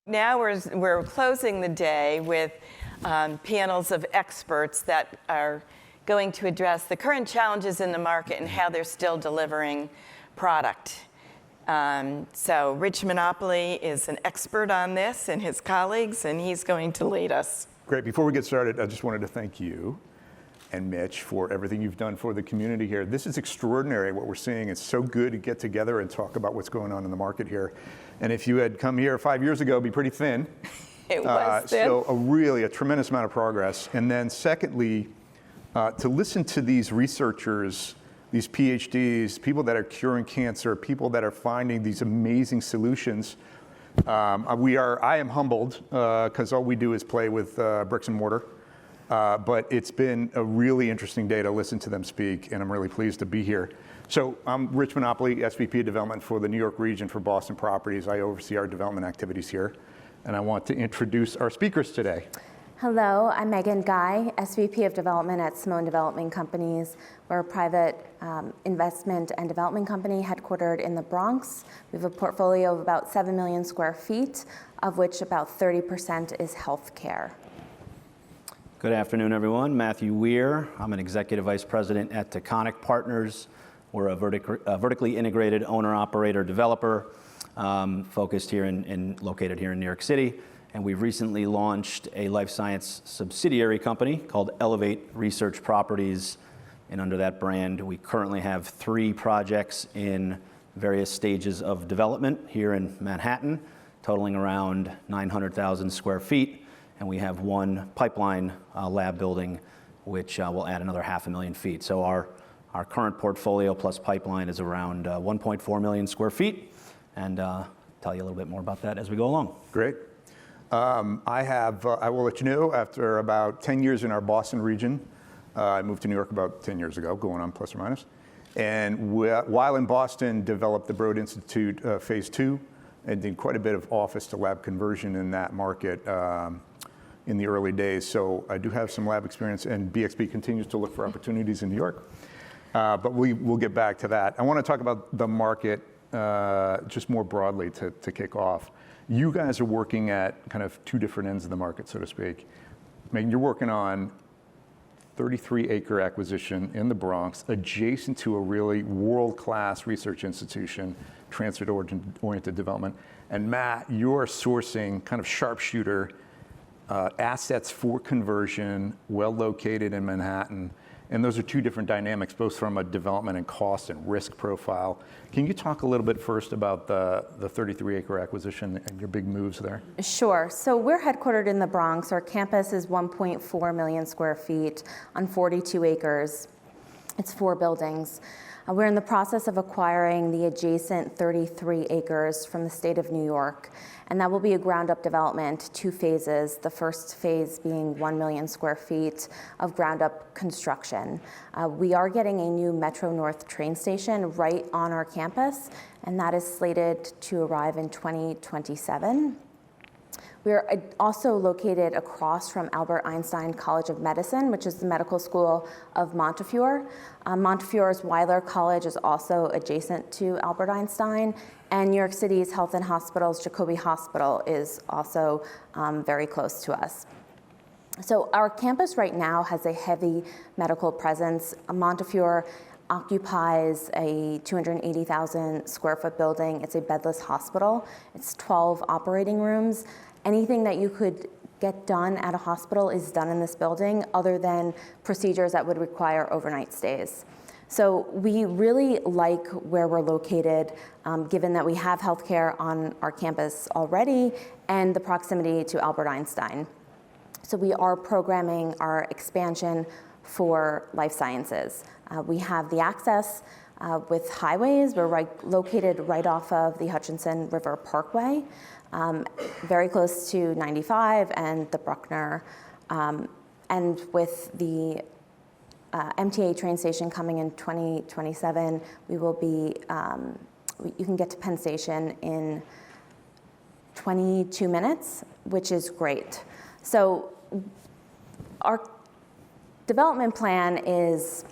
Now we're closing the day with panels of experts that are going to address the current challenges in the market and how they're still delivering product. So Rich Monopoli is an expert on this and his colleagues, and he's going to lead us. Great. Before we get started, I just wanted to thank you and Mitch for everything you've done for the community here. This is extraordinary what we're seeing. It's so good to get together and talk about what's going on in the market here. And if you had come here 5 years ago, it'd be pretty thin. It was thin. So a tremendous amount of progress. And then secondly, to listen to these researchers, these PhDs, people that are curing cancer, people that are finding these amazing solutions. I am humbled because all we do is play with bricks and mortar. But it's been a really interesting day to listen to them speak, and I'm really pleased to be here. So I'm Rich Monopoli, SVP of Development for the New York region for Boston Properties. I oversee our development activities here, and I want to introduce our speakers today. Hello, I'm Megan Guy, SVP of Development at Simone Development Companies. We're a private investment and development company headquartered in the Bronx. We have a portfolio of about 7 million square feet, of which about 30% is healthcare. Good afternoon, everyone. Matthew Weir. I'm an Executive Vice President at Taconic Partners. We're a vertically integrated owner-operator developer focused here located here in New York City. And we've recently launched a life science subsidiary company called Elevate Research Properties. And under that brand, we currently have 3 projects in various stages of development here in Manhattan, totaling around 900,000 square feet. And we have 1 pipeline lab building, which will add another 500,000 feet. So our current portfolio plus pipeline is around 1.4 million square feet. And tell you a little bit more about that as we go along. Great. I will let you know, after about 10 years in our Boston region, I moved to New York about 10 years ago, going on plus or minus. And while in Boston, developed the Broad Institute Phase 2 and did quite a bit of office to lab conversion in that market in the early days. So I do have some lab experience, and BXP continues to look for opportunities in New York. But we'll get back to that. I want to talk about the market just more broadly to kick off. You guys are working at kind of 2 different ends of the market, so to speak. Megan, you're working on 33-acre acquisition in the Bronx, adjacent to a really world-class research institution, transit-oriented development. And Matt, you're sourcing kind of sharpshooter assets for conversion, well located in Manhattan. And those are 2 different dynamics, both from a development and cost and risk profile. Can you talk a little bit first about the 33-acre acquisition and your big moves there? Sure. So we're headquartered in the Bronx. Our campus is 1.4 million square feet on 42 acres. It's 4 buildings. We're in the process of acquiring the adjacent 33 acres from the state of New York. And that will be a ground-up development, 2 phases, the first phase being 1 million square feet of ground-up construction. We are getting a new Metro North train station right on our campus, and that is slated to arrive in 2027. We are also located across from Albert Einstein College of Medicine, which is the medical school of Montefiore. Montefiore's Weir College is also adjacent to Albert Einstein, and New York City's Health and Hospitals Jacobi Hospital is also very close to us. So our campus right now has a heavy medical presence. Montefiore occupies a 280,000 square foot building. It's a bedless hospital. It's 12 operating rooms. Anything that you could get done at a hospital is done in this building, other than procedures that would require overnight stays. So we really like where we're located, given that we have healthcare on our campus already and the proximity to Albert Einstein. So we are programming our expansion for life sciences. We have the access with highways. We're located right off of the Hutchinson River Parkway, very close to 95 and the Bruckner. And with the MTA train station coming in 2027, we will be, you can get to Penn Station in 22 minutes, which is great. So our development plan is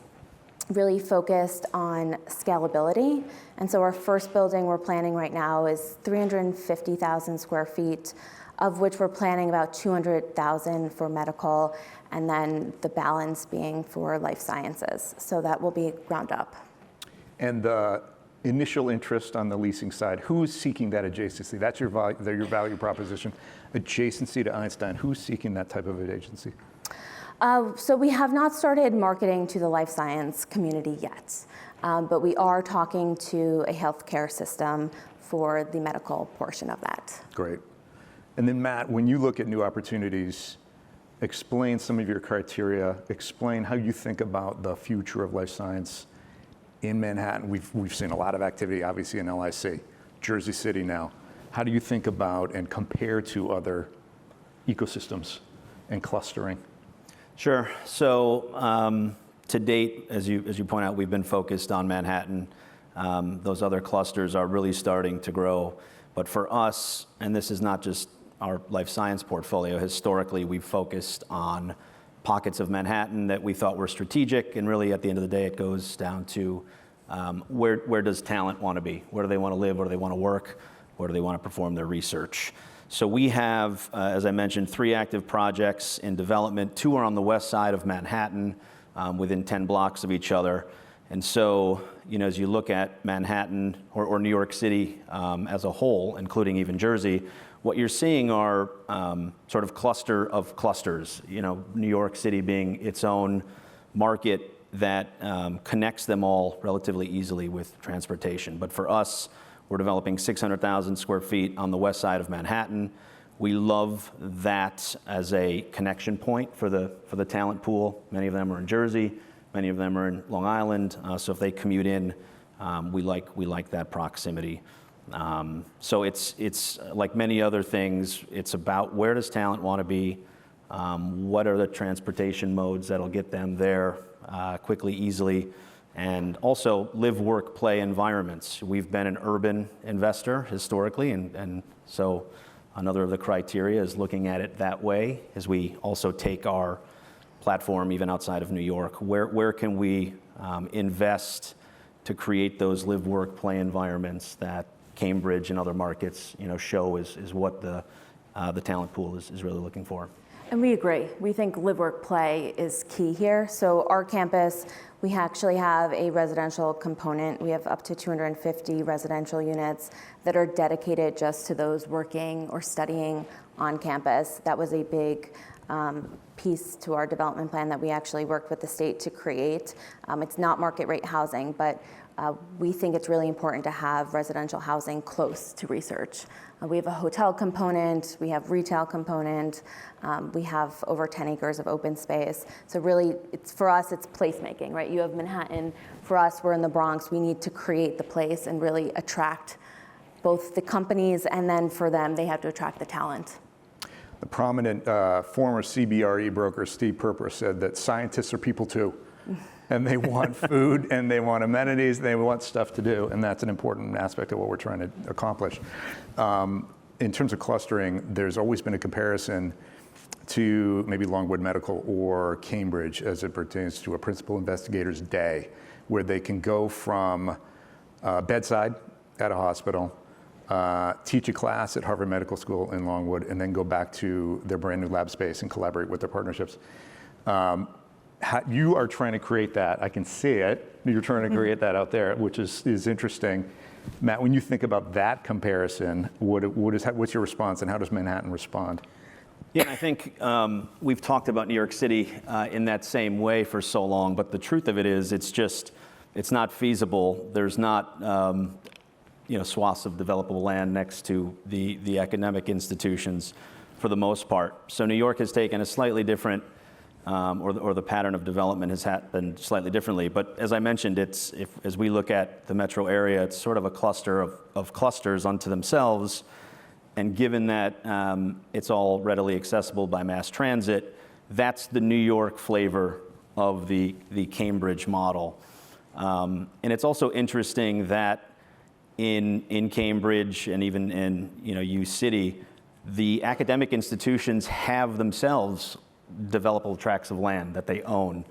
really focused on scalability. And so our first building we're planning right now is 350,000 square feet, of which we're planning about 200,000 for medical, and then the balance being for life sciences. So that will be ground up. And the initial interest on the leasing side, who's seeking that adjacency? That's your value proposition, adjacency to Einstein. Who's seeking that type of adjacency? So we have not started marketing to the life science community yet, but we are talking to a healthcare system for the medical portion of that. Great. And then Matt, when you look at new opportunities, explain some of your criteria, explain how you think about the future of life science in Manhattan. We've seen a lot of activity, obviously, in NYC, Jersey City now. How do you think about and compare to other ecosystems and clustering? Sure. So to date, as you point out, we've been focused on Manhattan. Those other clusters are really starting to grow. But for us, and this is not just our life science portfolio, historically we've focused on pockets of Manhattan that we thought were strategic, and really at the end of the day it goes down to where does talent want to be? Where do they want to live? Where do they want to work? Where do they want to perform their research? So we have, as I mentioned, 3 active projects in development. 2 are on the west side of Manhattan, within 10 blocks of each other. And so, as you look at Manhattan or New York City as a whole, including even Jersey, what you're seeing are sort of cluster of clusters. New York City being its own market that connects them all relatively easily with transportation. But for us, we're developing 600,000 square feet on the west side of Manhattan. We love that as a connection point for the talent pool. Many of them are in Jersey, many of them are in Long Island. So if they commute in, we like that proximity. So it's like many other things. It's about where does talent want to be? What are the transportation modes that'll get them there quickly, easily? And also live, work, play environments. We've been an urban investor historically, and so another of the criteria is looking at it that way as we also take our platform even outside of New York. Where can we invest to create those live, work, play environments that Cambridge and other markets show is what the talent pool is really looking for. And we agree. We think live, work, play is key here. So our campus, we actually have a residential component. We have up to 250 residential units that are dedicated just to those working or studying on campus. That was a big piece to our development plan that we actually worked with the state to create. It's not market rate housing, but we think it's really important to have residential housing close to research. We have a hotel component, we have retail component, we have over 10 acres of open space. So really, for us, it's placemaking, right? You have Manhattan. For us, we're in the Bronx. We need to create the place and really attract both the companies, and then for them, they have to attract the talent. The prominent former CBRE broker, Steve Perper, said that scientists are people too. And they want food, and they want amenities, and they want stuff to do, and that's an important aspect of what we're trying to accomplish. In terms of clustering, there's always been a comparison to maybe Longwood Medical or Cambridge as it pertains to a principal investigator's day, where they can go from bedside at a hospital, teach a class at Harvard Medical School in Longwood, and then go back to their brand new lab space and collaborate with their partnerships. You are trying to create that. I can see it. You're trying to create that out there, which is interesting. Matt, when you think about that comparison, what's your response, and how does Manhattan respond? Yeah, I think we've talked about New York City in that same way for so long, but the truth of it is it's not feasible. There's not swaths of developable land next to the academic institutions for the most part. So New York has taken a slightly different or the pattern of development has happened slightly differently. But as I mentioned, as we look at the metro area, it's sort of a cluster of clusters unto themselves. And given that it's all readily accessible by mass transit, that's the New York flavor of the Cambridge model. And it's also interesting that in Cambridge and even in U City, the academic institutions have themselves developable tracts of land that they own.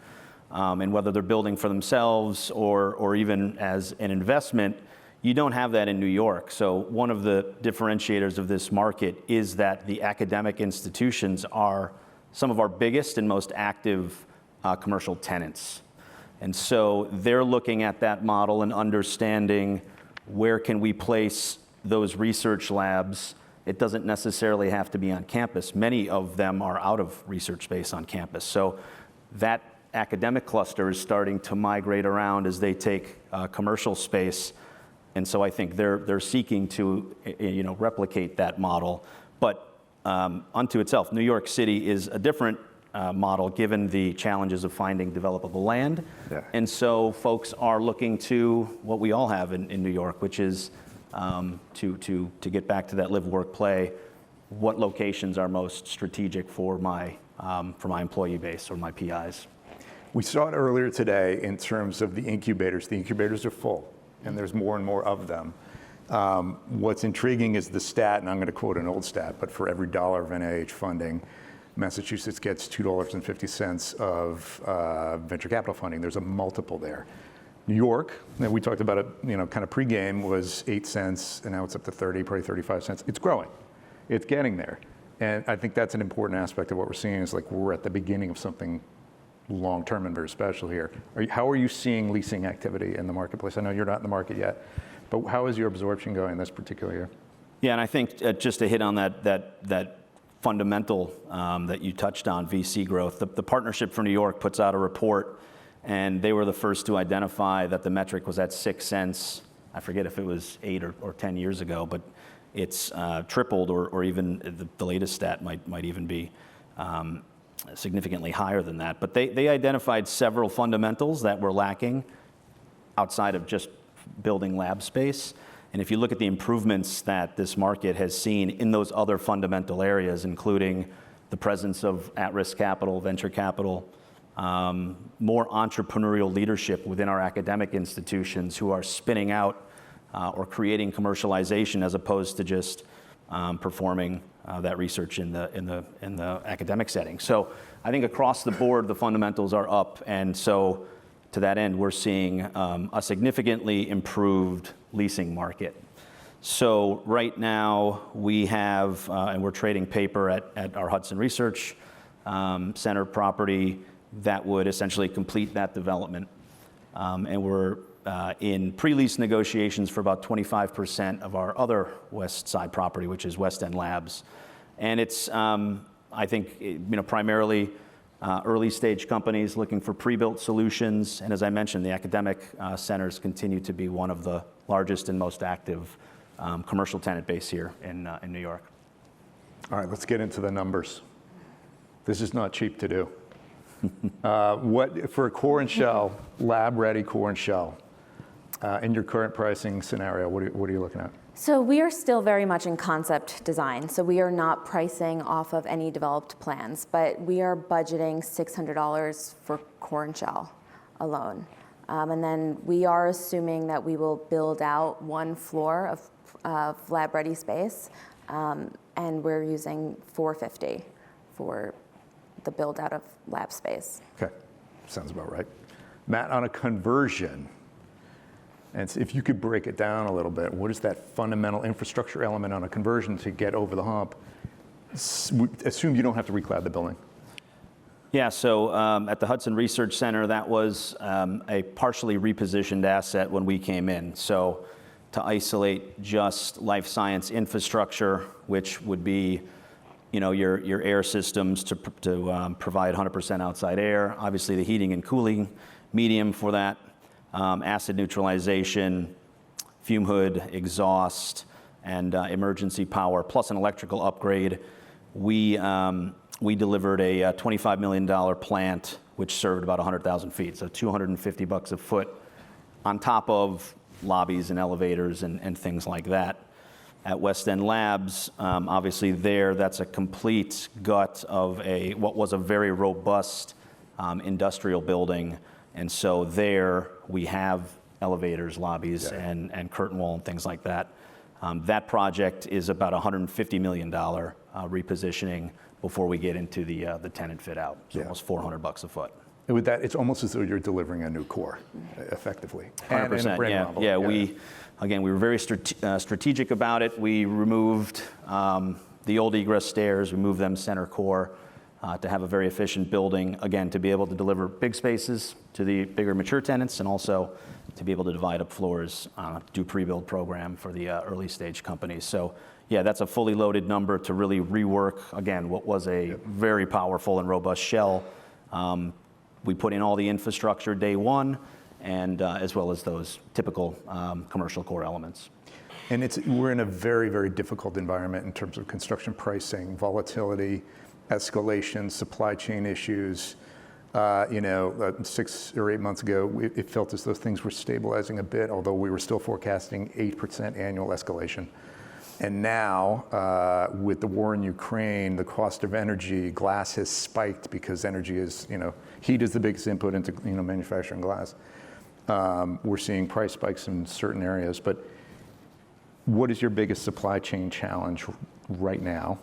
and whether they're building for themselves or even as an investment, you don't have that in New York. So one of the differentiators of this market is that the academic institutions are some of our biggest and most active commercial tenants. And so they're looking at that model and understanding where can we place those research labs. It doesn't necessarily have to be on campus. Many of them are out of research space on campus. So that academic cluster is starting to migrate around as they take commercial space. And so I think they're seeking to replicate that model. But unto itself, New York City is a different model given the challenges of finding developable land. Yeah. And so folks are looking to what we all have in New York, which is to get back to that live, work, play. What locations are most strategic for my employee base or my PIs? We saw it earlier today in terms of the incubators. The incubators are full, and there's more and more of them. What's intriguing is the stat, and I'm going to quote an old stat, but for every dollar of NIH funding, Massachusetts gets $2.50 of venture capital funding. There's a multiple there. New York, and we talked about it, kind of pregame, was 8 cents, and now it's up to 30, probably 35 cents. It's growing. It's getting there. And I think that's an important aspect of what we're seeing is like we're at the beginning of something long-term and very special here. How are you seeing leasing activity in the marketplace? I know you're not in the market yet, but how is your absorption going this particular year? Yeah, and I think just to hit on that fundamental that you touched on, VC growth, the Partnership for New York puts out a report, and they were the first to identify that the metric was at 6 cents. I forget if it was 8 or 10 years ago, but it's tripled, or even the latest stat might even be significantly higher than that. But they identified several fundamentals that were lacking outside of just building lab space. And if you look at the improvements that this market has seen in those other fundamental areas, including the presence of at-risk capital, venture capital, more entrepreneurial leadership within our academic institutions who are spinning out or creating commercialization as opposed to just performing that research in the academic setting. So I think across the board, the fundamentals are up. And so to that end, we're seeing a significantly improved leasing market. So right now we have, and we're trading paper at our Hudson Research Center property that would essentially complete that development. And we're in pre-lease negotiations for about 25% of our other West Side property, which is West End Labs. And it's, I think, primarily early stage companies looking for pre-built solutions. And as I mentioned, the academic centers continue to be one of the largest and most active commercial tenant base here in New York. All right, let's get into the numbers. This is not cheap to do. What for a core and shell, lab-ready core and shell, in your current pricing scenario, what are you looking at? So we are still very much in concept design. So we are not pricing off of any developed plans, but we are budgeting $600 for core and shell alone. And then we are assuming that we will build out one floor of lab-ready space, and we're using $450 for the build out of lab space. Okay, sounds about right. Matt, on a conversion, and if you could break it down a little bit, what is that fundamental infrastructure element on a conversion to get over the hump? Assume you don't have to reclad the building. Yeah, so at the Hudson Research Center, that was a partially repositioned asset when we came in. So to isolate just life science infrastructure, which would be your air systems to provide 100% outside air, obviously the heating and cooling medium for that, acid neutralization, fume hood, exhaust, and emergency power, plus an electrical upgrade. We delivered a $25 million plant, which served about 100,000 feet, so $250 a foot on top of lobbies and elevators and things like that. At West End Labs, obviously that's a complete gut of what was a very robust industrial building. And so there we have elevators, lobbies, and curtain wall and things like that. That project is about $150 million repositioning before we get into the tenant fit out. So almost $400 a foot. With that, it's almost as though you're delivering a new core, effectively. 100%, And a brand yeah. novel. Yeah, we were very strategic about it. We removed the old egress stairs, we moved them center core to have a very efficient building, again, to be able to deliver big spaces to the bigger mature tenants, and also to be able to divide up floors, do pre-build program for the early stage companies. So yeah, that's a fully loaded number to really rework, again, what was a very powerful and robust shell. We put in all the infrastructure day one, and as well as those typical commercial core elements. And we're in a very, very difficult environment in terms of construction pricing, volatility, escalation, supply chain issues. 6 or 8 months ago, it felt as though things were stabilizing a bit, although we were still forecasting 8% annual escalation. And now, with the war in Ukraine, the cost of energy, glass has spiked because energy is, heat is the biggest input into, manufacturing glass. We're seeing price spikes in certain areas, but what is your biggest supply chain challenge right now?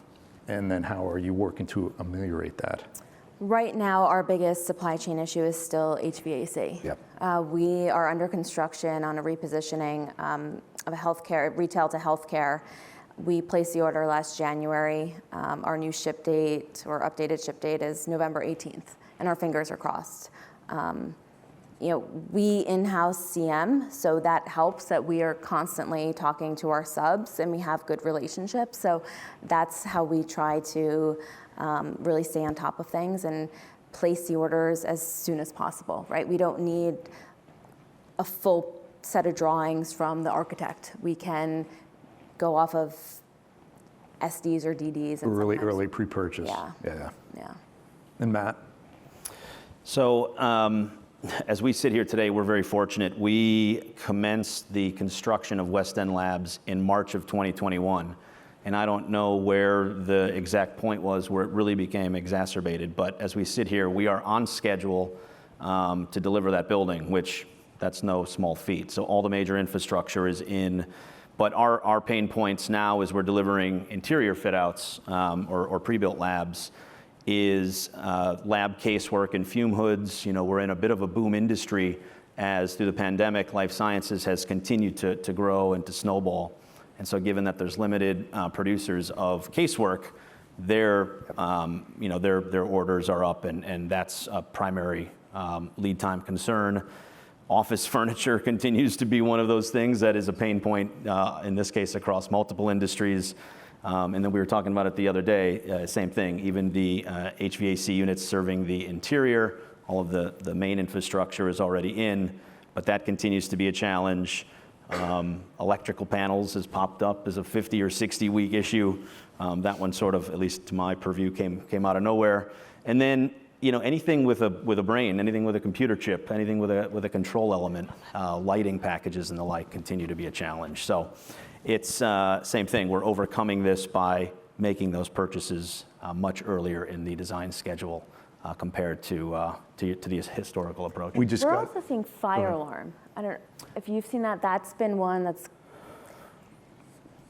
And then how are you working to ameliorate that? Right now, our biggest supply chain issue is still HVAC. Yep. We are under construction on a repositioning of healthcare, retail to healthcare. We placed the order last January. Our new ship date or updated ship date is November 18th, and our fingers are crossed. We in-house CM, so that helps that we are constantly talking to our subs and we have good relationships. So that's how we try to really stay on top of things and place the orders as soon as possible, right? We don't need a full set of drawings from the architect. We can go off of SDs or DDs. And Really early pre-purchase. Yeah. And Matt? So as we sit here today, we're very fortunate. We commenced the construction of West End Labs in March of 2021. And I don't know where the exact point was where it really became exacerbated. But as we sit here, we are on schedule to deliver that building, which that's no small feat. So all the major infrastructure is in. But our pain points now as we're delivering interior fit outs or pre-built labs is lab casework and fume hoods. We're in a bit of a boom industry as through the pandemic, life sciences has continued to grow and to snowball. And so given that there's limited producers of casework, their orders are up, and that's a primary lead time concern. Office furniture continues to be one of those things that is a pain point, in this case, across multiple industries. And then we were talking about it the other day, same thing, even the HVAC units serving the interior, all of the main infrastructure is already in, but that continues to be a challenge. Electrical panels has popped up as a 50 or 60 week issue. That one sort of, at least to my purview, came out of nowhere. And then, anything with a brain, anything with a computer chip, anything with a control element, lighting packages and the like continue to be a challenge. So it's same thing. We're overcoming this by making those purchases much earlier in the design schedule compared to the historical approach. We're also seeing fire alarm. I don't know if you've seen that. That's been one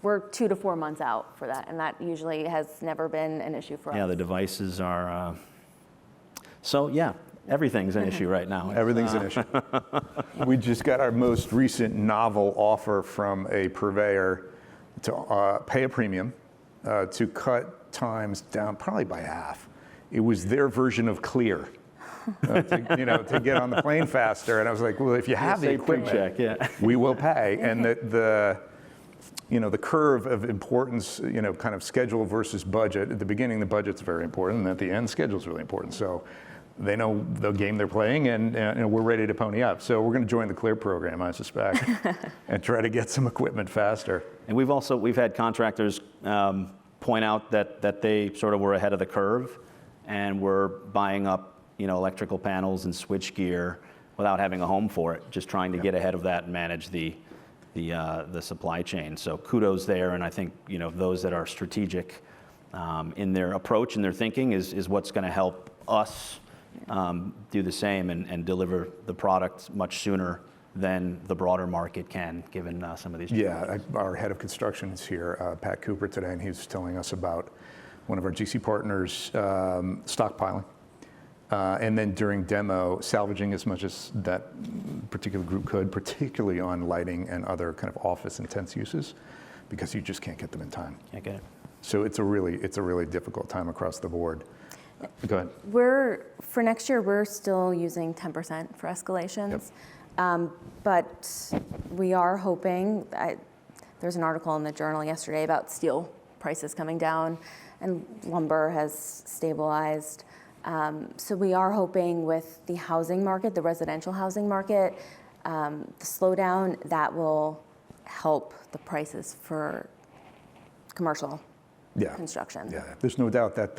we're 2 to 4 months out for that, and that usually has never been an issue for us. Yeah, the devices are. So yeah, everything's an issue right now. Everything's an issue. We just got our most recent novel offer from a purveyor to pay a premium to cut times down probably by half. It was their version of Clear. To get on the plane faster. And I was like, well, if you have the equipment, we will pay. And the curve of importance, kind of schedule versus budget. At the beginning, the budget's very important, and at the end, schedule's really important. So they know the game they're playing, and we're ready to pony up. So we're going to join the Clear program, I suspect, and try to get some equipment faster. And we've had contractors point out that they sort of were ahead of the curve, and were buying up electrical panels and switch gear without having a home for it, just trying to get ahead of that and manage the supply chain. So kudos there, and I think those that are strategic in their approach and their thinking is what's going to help us do the same and deliver the product much sooner than the broader market can, given some of these challenges. Yeah, our head of construction is here, Pat Cooper, today, and he was telling us about one of our GC partners stockpiling. And then during demo, salvaging as much as that particular group could, particularly on lighting and other kind of office intense uses, because you just can't get them in time. Can't get it. So it's a really difficult time across the board. Go ahead. For next year, we're still using 10% for escalations. But we are hoping, there's an article in the Journal yesterday about steel prices coming down, and lumber has stabilized. So we are hoping with the housing market, the residential housing market, the slowdown, that will help the prices for commercial construction. Yeah, there's no doubt that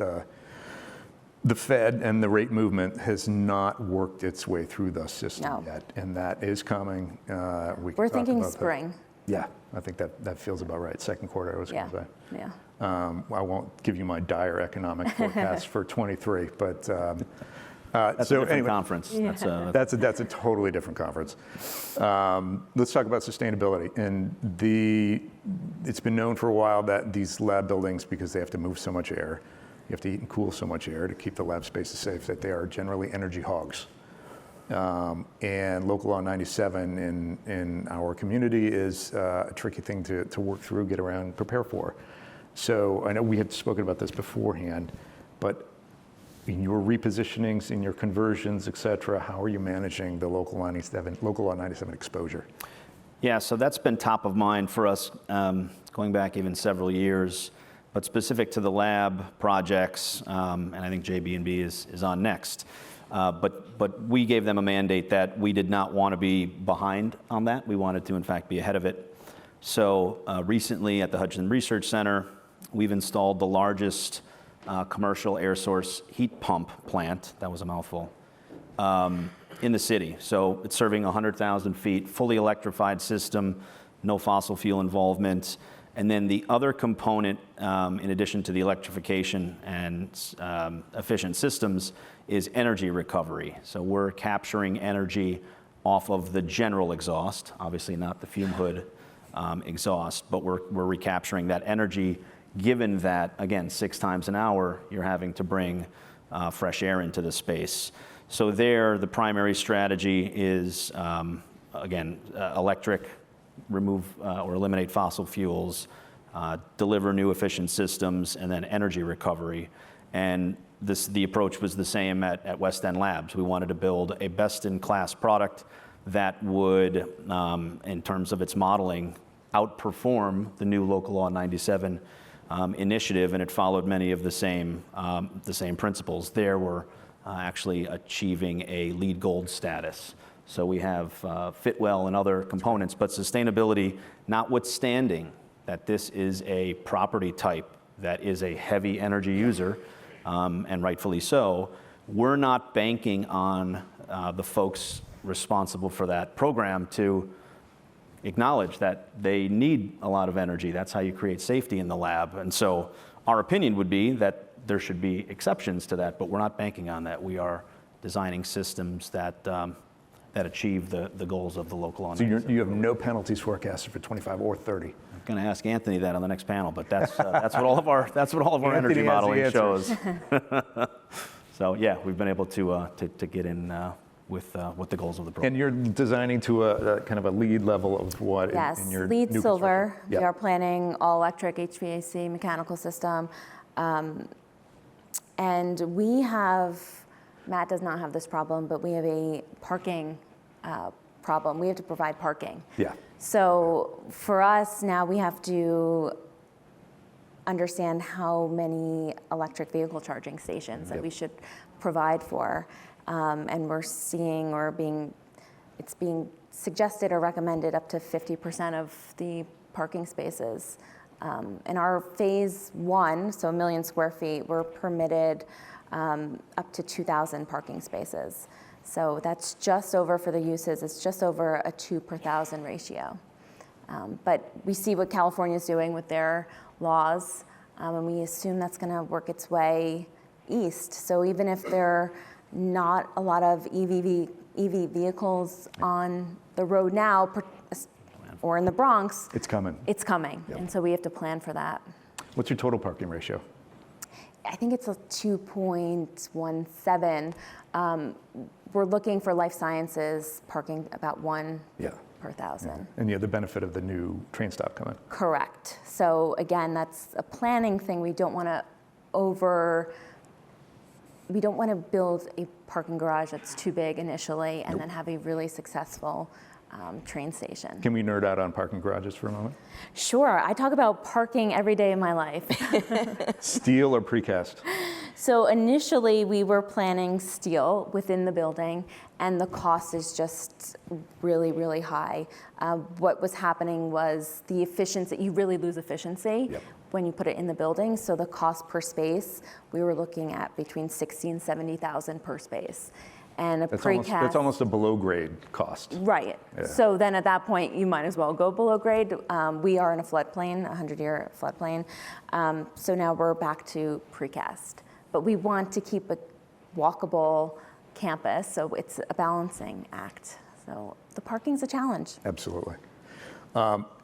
the Fed and the rate movement has not worked its way through the system yet, and that is coming. We're thinking spring. Yeah, I think that feels about right. Second quarter, I was going to say. Yeah. I won't give you my dire economic forecast for 23, but that's a different conference. That's a totally different conference. Let's talk about sustainability. And it's been known for a while that these lab buildings, because they have to move so much air, you have to heat and cool so much air to keep the lab spaces safe, that they are generally energy hogs. And Local Law 97 in our community is a tricky thing to work through, get around, prepare for. So I know we had spoken about this beforehand, but in your repositionings, in your conversions, et cetera, how are you managing the Local Law 97 exposure? Yeah, so that's been top of mind for us going back even several years, but specific to the lab projects, and I think JB&B is on next. But we gave them a mandate that we did not want to be behind on that. We wanted to, in fact, be ahead of it. So recently at the Hudson Research Center, we've installed the largest commercial air source heat pump plant, that was a mouthful, in the city. So it's serving 100,000 feet, fully electrified system, no fossil fuel involvement. And then the other component, in addition to the electrification and efficient systems, is energy recovery. So we're capturing energy off of the general exhaust, obviously not the fume hood exhaust, but we're recapturing that energy, given that, again, 6 times an hour, you're having to bring fresh air into the space. So there, the primary strategy is, again, electric, remove or eliminate fossil fuels, deliver new efficient systems, and then energy recovery. And the approach was the same at West End Labs. We wanted to build a best-in-class product that would, in terms of its modeling, outperform the new Local Law 97 initiative, and it followed many of the same principles. There we're actually achieving a LEED Gold status. So we have Fitwell and other components, but sustainability, notwithstanding that this is a property type that is a heavy energy user, and rightfully so, we're not banking on the folks responsible for that program to acknowledge that they need a lot of energy. That's how you create safety in the lab. And so our opinion would be that there should be exceptions to that, but we're not banking on that. We are designing systems that achieve the goals of the Local Law. So you have no penalties forecasted for 25 or 30. I'm going to ask Anthony that on the next panel, but that's what all of our energy modeling shows. So yeah, we've been able to get in with the goals of the program. And you're designing to a kind of a LEED level of what in your LEED new silver. construction? We are planning all electric HVAC mechanical system, and we have. Matt does not have this problem, but we have a parking problem. We have to provide parking. Yeah. So for us now, we have to understand how many electric vehicle charging stations that we should provide for. And we're seeing it's being suggested or recommended up to 50% of the parking spaces. In our phase 1, so 1 million square feet, we're permitted up to 2,000 parking spaces. So that's just over, for the uses, it's just over a 2 per 1,000 ratio. But we see what California's doing with their laws, and we assume that's going to work its way east. So even if there are not a lot of EV vehicles on the road now, or in the Bronx, it's coming. It's coming, Yep. and so we have to plan for that. What's your total parking ratio? I think it's a 2.17. We're looking for life sciences parking about 1 per 1,000. And you have the benefit of the new train stop coming. Correct. So again, that's a planning thing. We don't want to build a parking garage that's too big initially and then have a really successful train station. Can we nerd out on parking garages for a moment? Sure. I talk about parking every day of my life. Steel or precast? So initially we were planning steel within the building, and the cost is just really, really high. What was happening was the efficiency, you really lose efficiency when you put it in the building. So the cost per space, we were looking at between 60 and 70,000 per space. And That's almost a below grade cost. Right. Yeah. So then at that point, you might as well go below grade. We are in a floodplain, a 100-year floodplain. So now we're back to precast. But we want to keep a walkable campus, so it's a balancing act. So the parking's a challenge. Absolutely.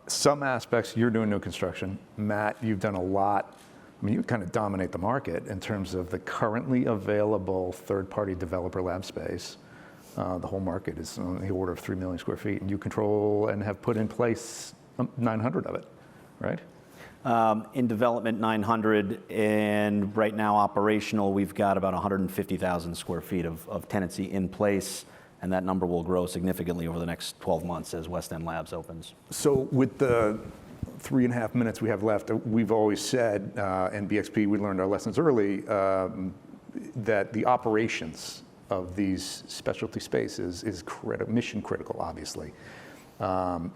Some aspects, you're doing new construction. Matt, you've done a lot. I mean, you kind of dominate the market in terms of the currently available third-party developer lab space. The whole market is on the order of 3 million square feet, and you control and have put in place 900 of it, right? In development, 900, and right now operational, we've got about 150,000 square feet of tenancy in place, and that number will grow significantly over the next 12 months as West End Labs opens. So with the 3.5 minutes we have left, we've always said, and BXP, we learned our lessons early, that the operations of these specialty spaces is mission critical, obviously.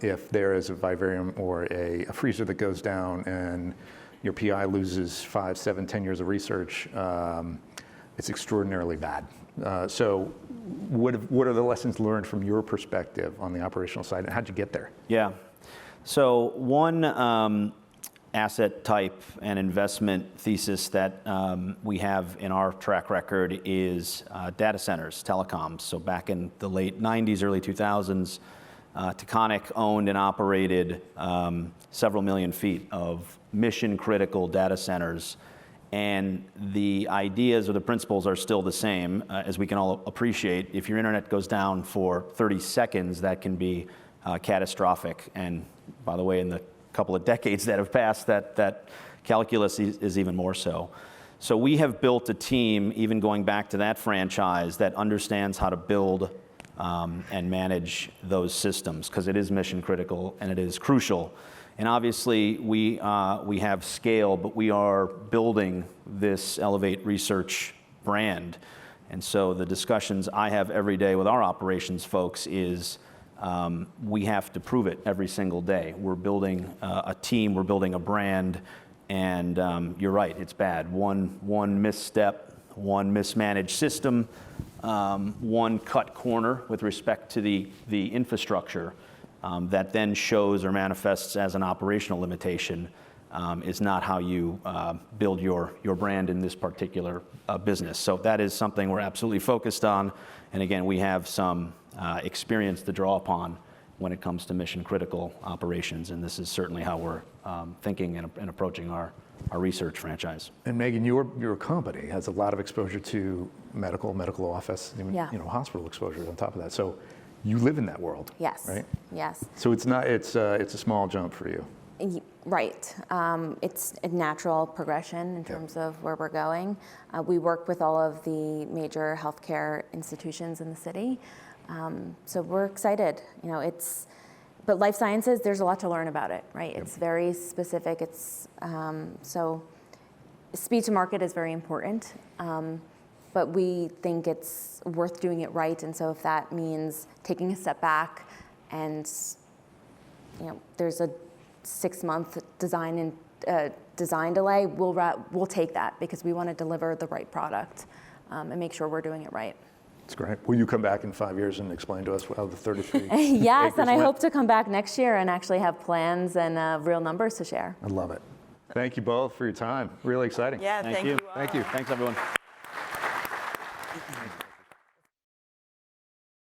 If there is a vivarium or a freezer that goes down and your PI loses 5, 7, 10 years of research, it's extraordinarily bad. So what are the lessons learned from your perspective on the operational side, and how'd you get there? Yeah. So one asset type and investment thesis that we have in our track record is data centers, telecoms. So back in the late 90s, early 2000s, Taconic owned and operated several million feet of mission-critical data centers. And the ideas or the principles are still the same, as we can all appreciate. If your internet goes down for 30 seconds, that can be catastrophic. And by the way, in the couple of decades that have passed, that calculus is even more so. So we have built a team, even going back to that franchise, that understands how to build and manage those systems, because it is mission critical and it is crucial. And obviously we have scale, but we are building this Elevate Research brand. And so the discussions I have every day with our operations folks is we have to prove it every single day. We're building a team, we're building a brand, and you're right, it's bad. One misstep, one mismanaged system, one cut corner with respect to the infrastructure that then shows or manifests as an operational limitation is not how you build your brand in this particular business. So that is something we're absolutely focused on. And again, we have some experience to draw upon when it comes to mission critical operations. And this is certainly how we're thinking and approaching our research franchise. And Megan, your company has a lot of exposure to medical office, even, hospital exposure on top of that. So you live in that world. Yes. Right? Yes. So it's a small jump for you. Right. It's a natural progression in terms of where we're going. We work with all of the major healthcare institutions in the city. So we're excited. But life sciences, there's a lot to learn about it, right? It's very specific. It's so speed to market is very important. But we think it's worth doing it right. And so if that means taking a step back and, there's a 6-month design delay, we'll take that because we want to deliver the right product and make sure we're doing it right. That's great. Will you come back in 5 years and explain to us how the 33 Yes, acres and I went? hope to come back next year and actually have plans and real numbers to share. I love it. Thank you both for your time. Really exciting. Yeah, thank you all. Thank you. Thanks, everyone.